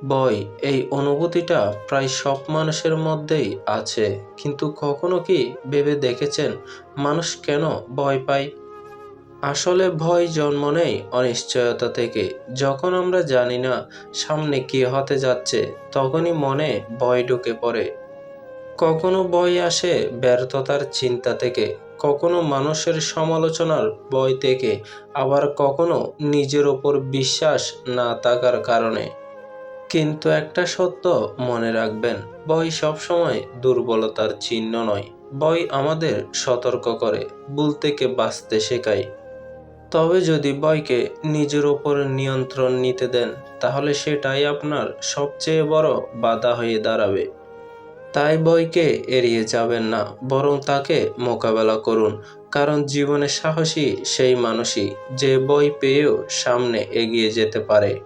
ভয়, এই অনুভূতিটা প্রায় সব মানুষের মধ্যেই আছে। কিন্তু কখনো কি ভেবে দেখেছেন মানুষ কেন ভয় পায়? আসলে ভয় জন্ম নেয় অনিশ্চয়তা থেকে। যখন আমরা জানি না সামনে কি হতে যাচ্ছে, তখনই মনে ভয় ঢুকে পড়ে। কখনো ভয় আসে ব্যর্থতার চিন্তা থেকে, কখনো মানুষের সমালোচনার ভয় থেকে, আবার কখনো নিজের ওপর বিশ্বাস না থাকার কারণে। কিন্তু একটা সত্য মনে রাখবেন, ভয় সবসময় দুর্বলতার চিহ্ন নয়। ভয় আমাদের সতর্ক করে, ভুল থেকে বাঁচতে শেখায়। তবে যদি ভয়কে নিজের ওপর নিয়ন্ত্রণ নিতে দেন, তাহলে সেটাই আপনার সবচেয়ে বড় বাধা হয়ে দাঁড়াবে। তাই ভয়কে এড়িয়ে যাবেন না, বরং তাকে মোকাবেলা করুন। কারণ জীবনে সাহসী সেই মানুষই যে ভয় পেয়েও সামনে এগিয়ে যেতে পারে।